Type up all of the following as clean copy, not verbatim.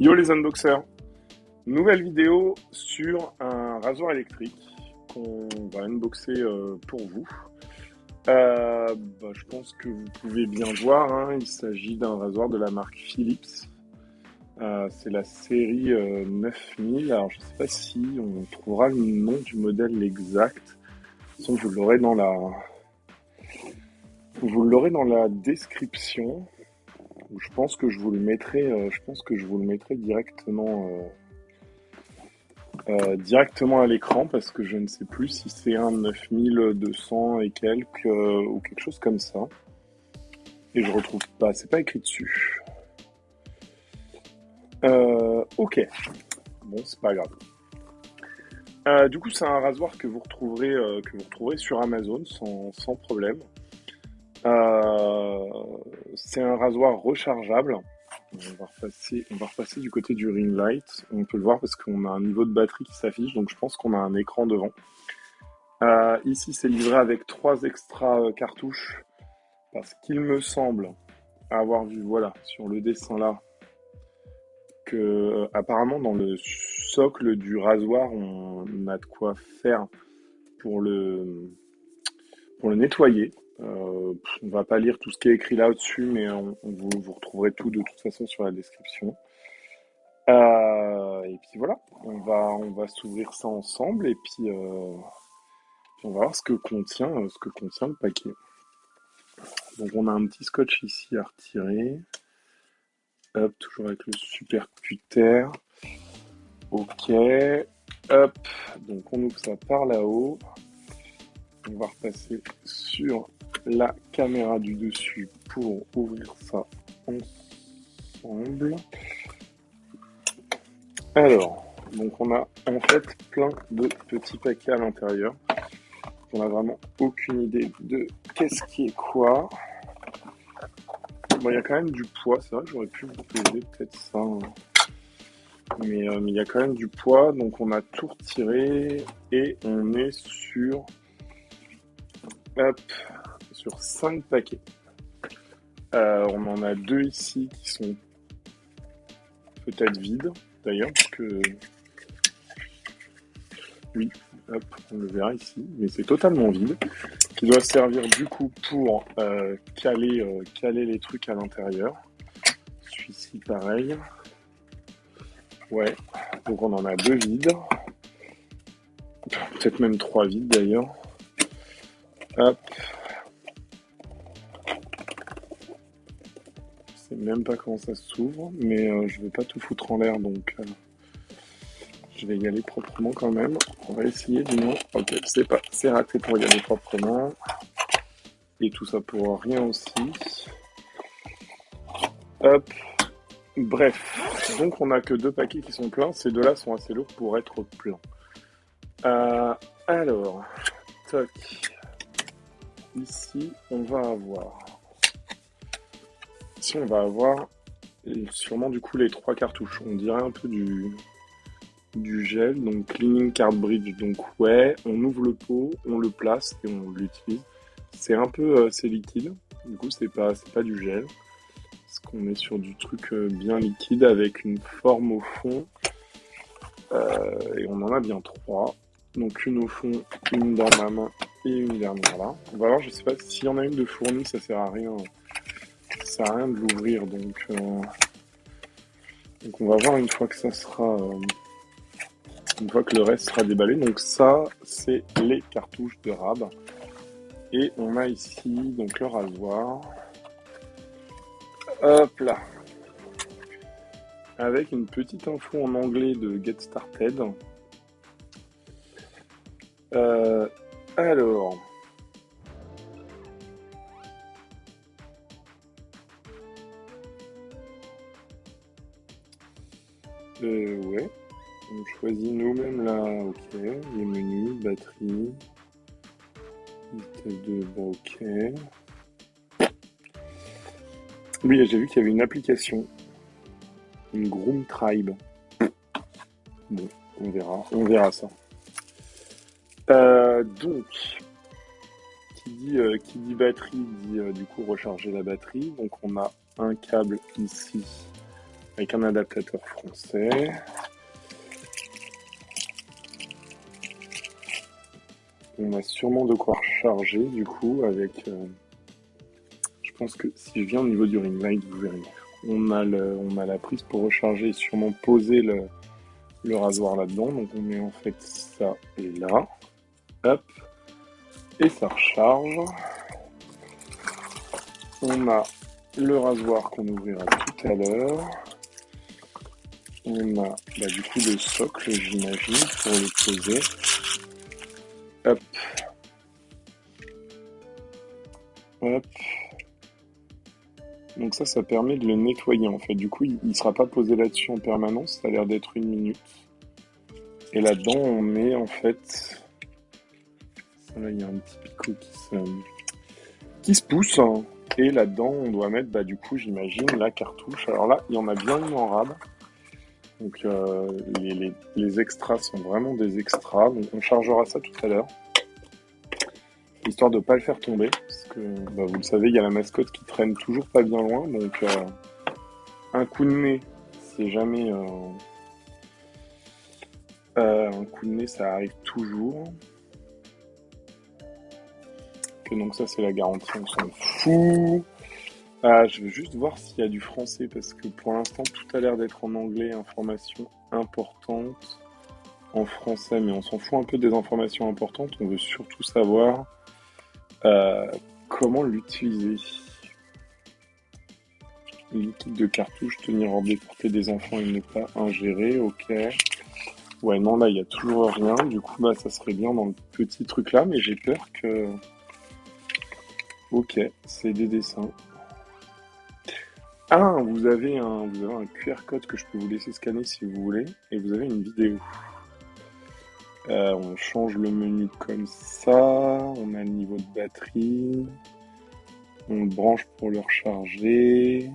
Yo les unboxers, nouvelle vidéo sur un rasoir électrique qu'on va unboxer pour vous. Je pense que vous pouvez bien voir, hein, il s'agit d'un rasoir de la marque Philips. C'est la série 9000. Alors je ne sais pas si on trouvera le nom du modèle exact. De toute façon, vous l'aurez dans la description. Je pense que je vous le mettrai, directement à l'écran parce que je ne sais plus si c'est un 9200 et quelques ou quelque chose comme ça. Et je retrouve pas, c'est pas écrit dessus. Ok, bon c'est pas grave. Du coup c'est un rasoir que vous retrouverez sur Amazon sans problème. C'est un rasoir rechargeable. On va repasser du côté du ring light. On peut le voir parce qu'on a un niveau de batterie qui s'affiche, donc je pense qu'on a un écran devant. Ici, c'est livré avec 3 extra cartouches, parce qu'il me semble avoir vu, voilà, sur le dessin là, que apparemment dans le socle du rasoir, on a de quoi faire pour pour le nettoyer. On va pas lire tout ce qui est écrit là au-dessus, mais vous retrouverez tout de toute façon sur la description. Et puis voilà, on va s'ouvrir ça ensemble et puis on va voir ce que contient le paquet. Donc on a un petit scotch ici à retirer. Hop, toujours avec le super cutter. Ok. Hop, donc on ouvre ça par là-haut. On va repasser sur la caméra du dessus pour ouvrir ça ensemble. Alors, donc on a en fait plein de petits paquets à l'intérieur. On n'a vraiment aucune idée de qu'est-ce qui est quoi. Bon, il y a quand même du poids, c'est vrai que j'aurais pu vous peser peut-être ça. Hein. Mais il y a quand même du poids, donc on a tout retiré et on est hop, sur 5 paquets. On en a 2 ici qui sont peut-être vides d'ailleurs, parce que oui, hop, on le verra ici, mais c'est totalement vide, qui doit servir du coup pour caler les trucs à l'intérieur. Celui-ci pareil. Ouais, donc on en a 2 vides, peut-être même 3 vides d'ailleurs. Hop. Je sais même pas comment ça s'ouvre, mais je vais pas tout foutre en l'air, donc je vais y aller proprement quand même. On va essayer du moins. Ok, c'est raté pour y aller proprement. Et tout ça pour rien aussi. Hop. Bref, donc on a que 2 paquets qui sont pleins. Ces 2-là sont assez lourds pour être pleins. Alors, toc. Ici, on va avoir sûrement du coup les 3 cartouches. On dirait un peu du gel, donc cleaning cartridge. Donc ouais, on ouvre le pot, on le place et on l'utilise. C'est un peu c'est liquide. Du coup, c'est pas du gel. Parce qu'on est sur du truc bien liquide avec une forme au fond. Et on en a bien 3. Donc une au fond, une dans ma main et une dernière là. On va voir, je sais pas s'il y en a une de fournie, ça sert à rien. Ça sert à rien de l'ouvrir, donc on va voir une fois que une fois que le reste sera déballé. Donc ça, c'est les cartouches de rab. Et on a ici donc le rasoir. Hop là. Avec une petite info en anglais de Get Started. Alors. Ouais. On choisit nous-mêmes là, ok. Les menus, batterie. Vitesse de bon, ok. Oui, j'ai vu qu'il y avait une application. Une Groom Tribe. Bon, on verra ça. Donc, qui dit batterie dit du coup recharger la batterie. Donc on a un câble ici avec un adaptateur français. On a sûrement de quoi recharger du coup avec. Je pense que si je viens au niveau du ring light, vous verrez. On a la prise pour recharger et sûrement poser le rasoir là-dedans. Donc on met en fait ça et là. Hop. Et ça recharge. On a le rasoir qu'on ouvrira tout à l'heure. On a du coup le socle, j'imagine, pour le poser. Hop. Hop. Donc ça permet de le nettoyer en fait. Du coup, il ne sera pas posé là-dessus en permanence. Ça a l'air d'être 1 minute. Et là-dedans, on met en fait... Là, il y a un petit picot qui se pousse. Hein. Et là-dedans, on doit mettre, du coup, j'imagine, la cartouche. Alors là, il y en a bien une en rab. Donc les extras sont vraiment des extras. Donc on chargera ça tout à l'heure. Histoire de ne pas le faire tomber. Parce que, vous le savez, il y a la mascotte qui traîne toujours pas bien loin. Donc un coup de nez, c'est jamais... un coup de nez, ça arrive toujours. Et donc ça, c'est la garantie, on s'en fout. Je veux juste voir s'il y a du français, parce que pour l'instant, tout a l'air d'être en anglais. Information importante en français, mais on s'en fout un peu des informations importantes. On veut surtout savoir comment l'utiliser. Liquide de cartouche, tenir hors des portées des enfants et ne pas ingérer, ok. Ouais, non, là, il n'y a toujours rien. Du coup, ça serait bien dans le petit truc là, mais j'ai peur que... Ok, c'est des dessins. Ah, vous avez un QR code que je peux vous laisser scanner si vous voulez, et vous avez une vidéo. On change le menu comme ça, on a le niveau de batterie, on le branche pour le recharger.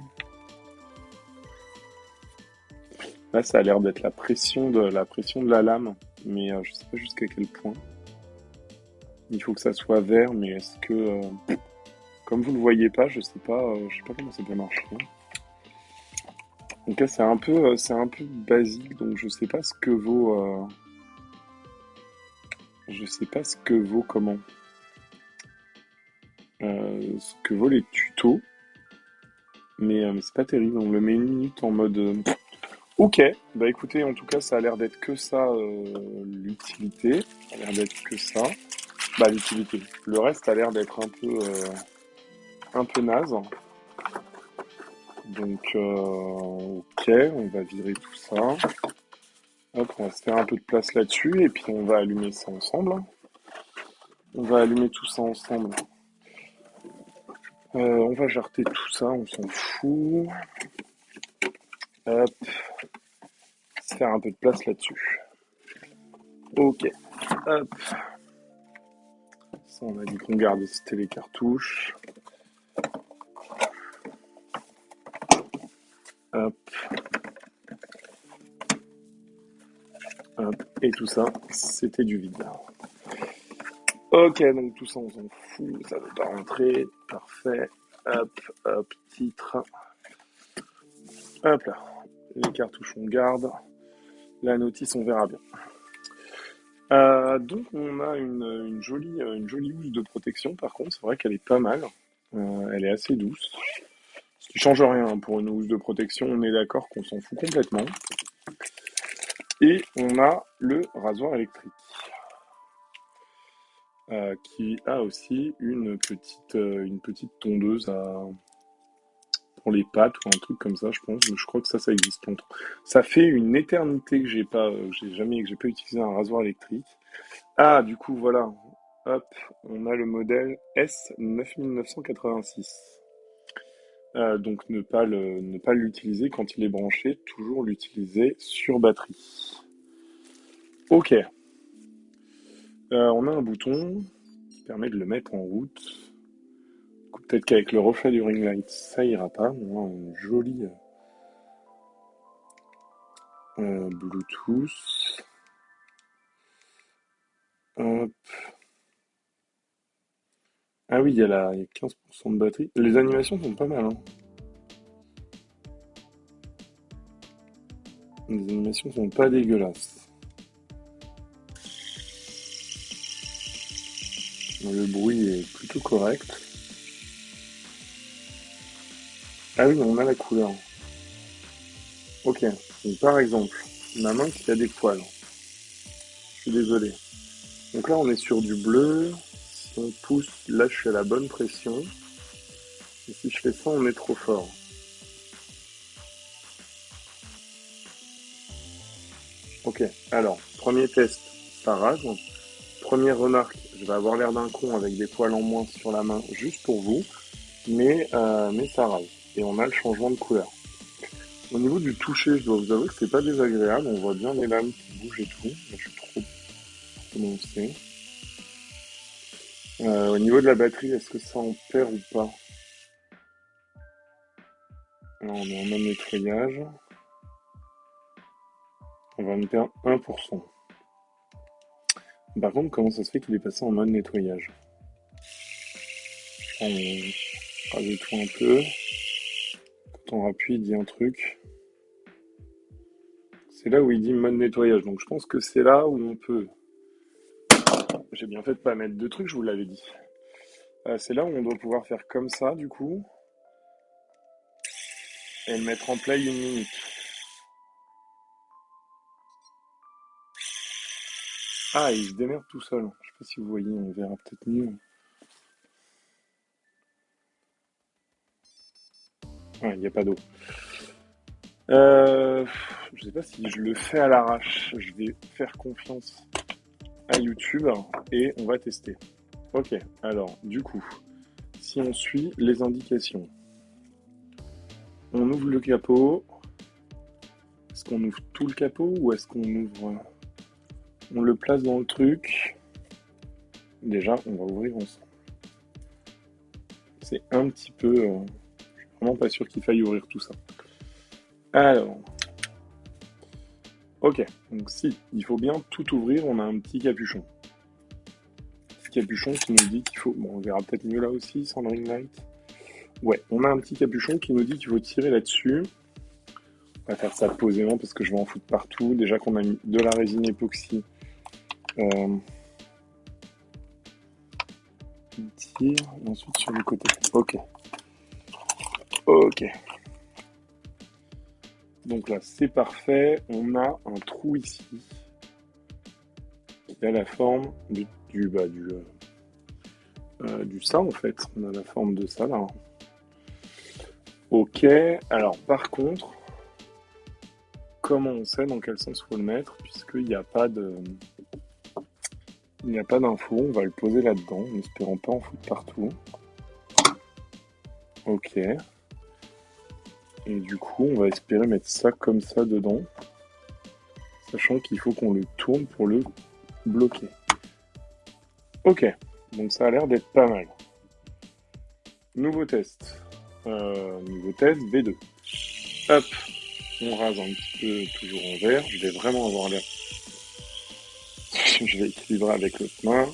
Là, ça a l'air d'être la pression de la lame, mais je sais pas jusqu'à quel point. Il faut que ça soit vert, mais est-ce que, comme vous le voyez pas, je sais pas comment ça peut marcher. Donc là, c'est un peu basique, donc je sais pas ce que comment, ce que vaut les tutos, mais c'est pas terrible. On le met 1 minute en mode. Ok, écoutez, en tout cas, ça a l'air d'être que ça l'utilité. Ça a l'air d'être que ça. L'utilité. Le reste a l'air d'être un peu naze. Donc, ok, on va virer tout ça. Hop, on va se faire un peu de place là-dessus et puis on va allumer ça ensemble. On va allumer tout ça ensemble. On va jarter tout ça, on s'en fout. Hop, se faire un peu de place là-dessus. Ok, hop. Ça, on a dit qu'on gardait, c'était les cartouches. Hop. Hop. Et tout ça, c'était du vide. Ok, donc tout ça, on s'en fout, ça ne veut pas rentrer. Parfait. Hop, hop, titre. Hop là. Les cartouches, on garde. La notice, on verra bien. Donc on a une jolie housse de protection. Par contre, c'est vrai qu'elle est pas mal. Elle est assez douce. Ce qui change rien hein, pour une housse de protection. On est d'accord qu'on s'en fout complètement. Et on a le rasoir électrique. Qui a aussi une petite tondeuse pour les pattes ou un truc comme ça, je pense. Je crois que ça existe longtemps. Ça fait une éternité que j'ai pas utilisé un rasoir électrique. Ah, du coup, voilà. Hop, on a le modèle S9986. Donc ne pas l'utiliser quand il est branché, toujours l'utiliser sur batterie. Ok. On a un bouton qui permet de le mettre en route. Peut-être qu'avec le reflet du ring light, ça ira pas. On a un joli Bluetooth. Hop. Ah oui, il y a 15% de batterie. Les animations sont pas mal. Hein. Les animations sont pas dégueulasses. Le bruit est plutôt correct. Ah oui, on a la couleur. Ok, donc par exemple, ma main qui a des poils. Je suis désolé. Donc là, on est sur du bleu. Si on pousse, là, je suis à la bonne pression. Et si je fais ça, on est trop fort. Ok, alors, premier test, ça rase. Première remarque, je vais avoir l'air d'un con avec des poils en moins sur la main, juste pour vous, mais ça rase. Et on a le changement de couleur. Au niveau du toucher, je dois vous avouer que c'est pas désagréable. On voit bien les lames qui bougent et tout. Là, je suis trop prononcé. Au niveau de la batterie, est-ce que ça en perd ou pas? Là, on est en mode nettoyage. On va me perdre 1%. Par contre, comment ça se fait qu'il est passé en mode nettoyage? On rajoute tout un peu. Quand on appuie, il dit un truc. C'est là où il dit mode nettoyage. Donc je pense que c'est là où on peut. J'ai bien fait de pas mettre deux trucs, je vous l'avais dit. C'est là où on doit pouvoir faire comme ça, du coup. Et le mettre en play 1 minute. Ah, il se démerde tout seul. Je sais pas si vous voyez, on verra peut-être mieux. Ouais, il n'y a pas d'eau. Je sais pas si je le fais à l'arrache. Je vais faire confiance à YouTube et on va tester. Ok, alors du coup, si on suit les indications, on ouvre le capot. Est-ce qu'on ouvre tout le capot ou est-ce qu'on ouvre... On le place dans le truc. Déjà, on va ouvrir ensemble. C'est un petit peu... je suis vraiment pas sûr qu'il faille ouvrir tout ça. Alors... Ok, donc si, il faut bien tout ouvrir, on a un petit capuchon. Petit capuchon qui nous dit qu'il faut... Bon, on verra peut-être mieux là aussi, sans le ring light. Ouais, on a un petit capuchon qui nous dit qu'il faut tirer là-dessus. On va faire ça posément parce que je vais en foutre partout. Déjà qu'on a mis de la résine époxy. On tire, et ensuite sur le côté. Ok. Ok. Donc là, c'est parfait. On a un trou ici qui a la forme du ça en fait. On a la forme de ça là. Ok. Alors par contre, comment on sait dans quel sens faut le mettre puisqu'il n'y a pas de, il n'y a pas d'info. On va le poser là-dedans, en espérant pas en foutre partout. Ok. Et du coup, on va espérer mettre ça comme ça dedans, sachant qu'il faut qu'on le tourne pour le bloquer. Ok. Donc ça a l'air d'être pas mal. Nouveau test. Nouveau test, V2. Hop, on rase un petit peu toujours en vert. Je vais vraiment avoir l'air... Je vais équilibrer avec l'autre main,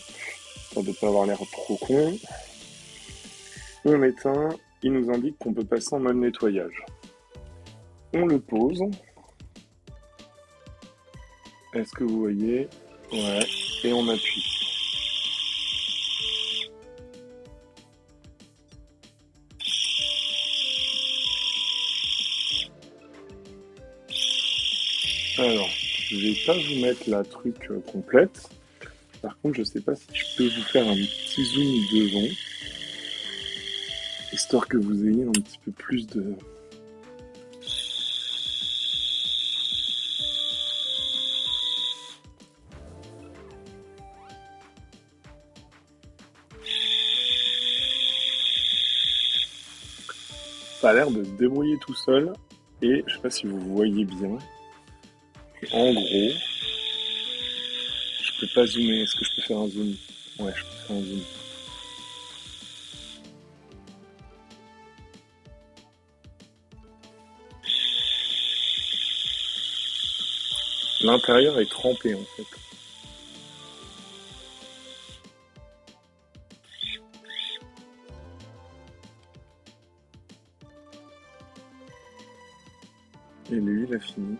histoire de ne pas avoir l'air trop con. On éteint, il nous indique qu'on peut passer en mode nettoyage. On le pose. Est-ce que vous voyez? Ouais, et on appuie. Alors, je vais pas vous mettre la truc complète. Par contre, je sais pas si je peux vous faire un petit zoom devant, histoire que vous ayez un petit peu plus de... Ça a l'air de se débrouiller tout seul, et je sais pas si vous voyez bien. En gros, je peux pas zoomer. Est-ce que je peux faire un zoom? Ouais, je peux faire un zoom. L'intérieur est trempé en fait. Et lui, il a fini.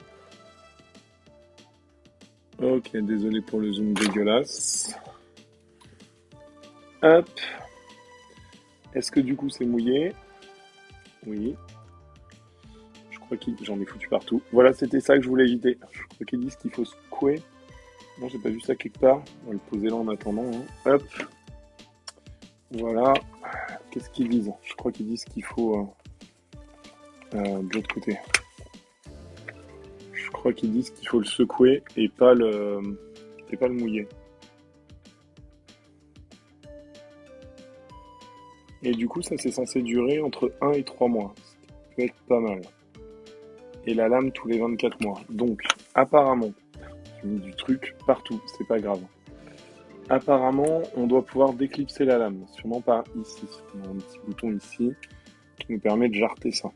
Ok, désolé pour le zoom dégueulasse. Hop. Est-ce que du coup c'est mouillé? Oui. Je crois qu'il... J'en ai foutu partout. Voilà, c'était ça que je voulais éviter. Je crois qu'ils disent qu'il faut secouer. Non, j'ai pas vu ça quelque part. On va le poser là en attendant, hein. Hop. Voilà. Qu'est-ce qu'ils disent? Je crois qu'ils disent qu'il faut... de l'autre côté. Je crois qu'ils disent qu'il faut le secouer et pas le mouiller. Et du coup, ça c'est censé durer entre 1 et 3 mois. Ce qui peut être pas mal. Et la lame tous les 24 mois. Donc, apparemment, j'ai mis du truc partout, c'est pas grave. Apparemment, on doit pouvoir déclipser la lame. Sûrement par ici. On a un petit bouton ici qui nous permet de jarter ça.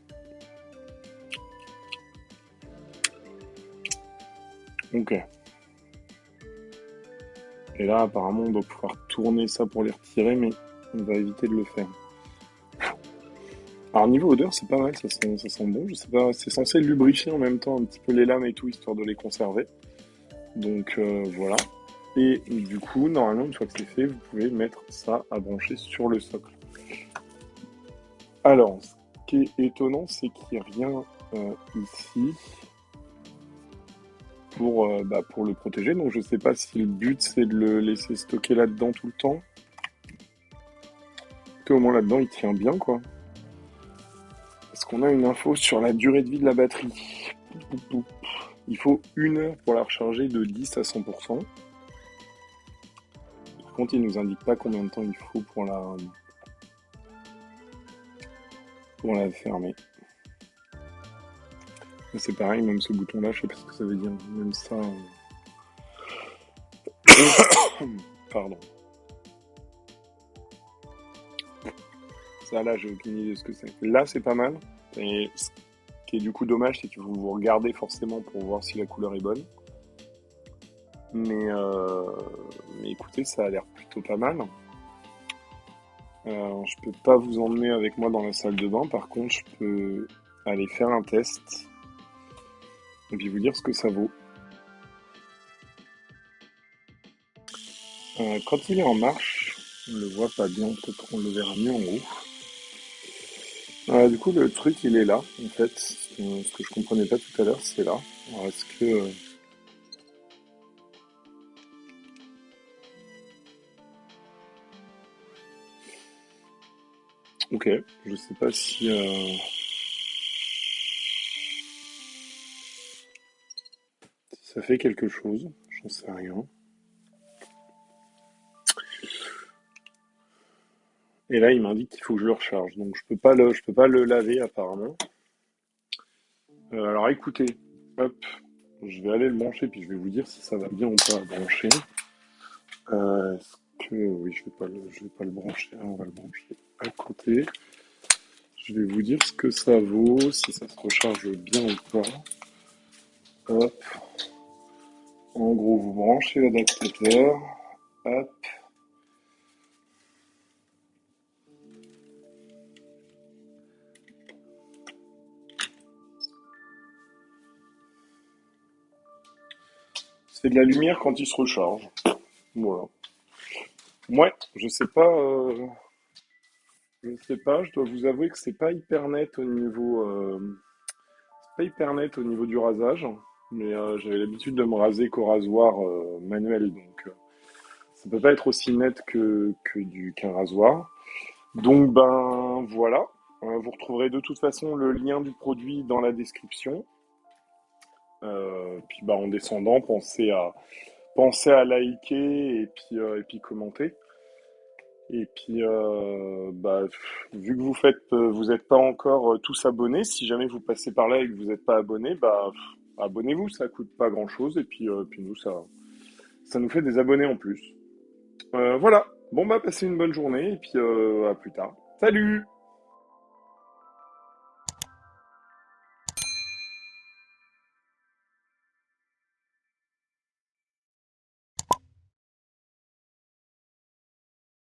Ok. Et là, apparemment, on doit pouvoir tourner ça pour les retirer, mais on va éviter de le faire. Alors, niveau odeur, c'est pas mal, ça sent bon. Je sais pas, c'est censé lubrifier en même temps un petit peu les lames et tout, histoire de les conserver. Donc, voilà. Et du coup, normalement, une fois que c'est fait, vous pouvez mettre ça à brancher sur le socle. Alors, ce qui est étonnant, c'est qu'il n'y a rien ici pour le protéger. Donc, je sais pas si le but, c'est de le laisser stocker là-dedans tout le temps. Que au moins là-dedans, il tient bien, quoi. Est-ce qu'on a une info sur la durée de vie de la batterie? Il faut 1 heure pour la recharger de 10 à 100%. Par contre, il nous indique pas combien de temps il faut pour la fermer. C'est pareil, même ce bouton-là, je sais pas ce que ça veut dire. Même ça... Pardon. Ça, là, j'ai aucune idée de ce que c'est. Là, c'est pas mal. Et ce qui est du coup dommage, c'est que vous regardez forcément pour voir si la couleur est bonne. Mais écoutez, ça a l'air plutôt pas mal. Je peux pas vous emmener avec moi dans la salle de bain. Par contre, je peux aller faire un test et puis vous dire ce que ça vaut. Quand il est en marche, on le voit pas bien, peut-être qu'on le verra mieux en haut. Du coup, le truc, il est là, en fait. Ce que je comprenais pas tout à l'heure, c'est là. Alors, est-ce que... Ok, je sais pas si ça fait quelque chose. J'en sais rien. Et là, il m'indique qu'il faut que je le recharge. Donc, je peux pas le laver, apparemment. Alors, écoutez. Hop. Je vais aller le brancher, puis je vais vous dire si ça va bien ou pas à brancher. Est-ce que... Oui, je vais pas le brancher. On va le brancher à côté. Je vais vous dire ce que ça vaut, si ça se recharge bien ou pas. Hop. En gros, vous branchez l'adaptateur. Hop. C'est de la lumière quand il se recharge. Voilà. Ouais, je sais pas, je dois vous avouer que c'est pas hyper net au niveau, c'est pas hyper net au niveau du rasage, mais j'avais l'habitude de me raser qu'au rasoir manuel, donc ça peut pas être aussi net qu'un rasoir. Donc ben voilà. Vous retrouverez de toute façon le lien du produit dans la description. Puis bah en descendant, pensez à liker et puis commenter. Et puis bah vu que vous n'êtes pas encore tous abonnés, si jamais vous passez par là et que vous n'êtes pas abonnés, bah abonnez-vous, ça coûte pas grand-chose et puis nous ça nous fait des abonnés en plus. Voilà. Bon bah passez une bonne journée et puis à plus tard. Salut!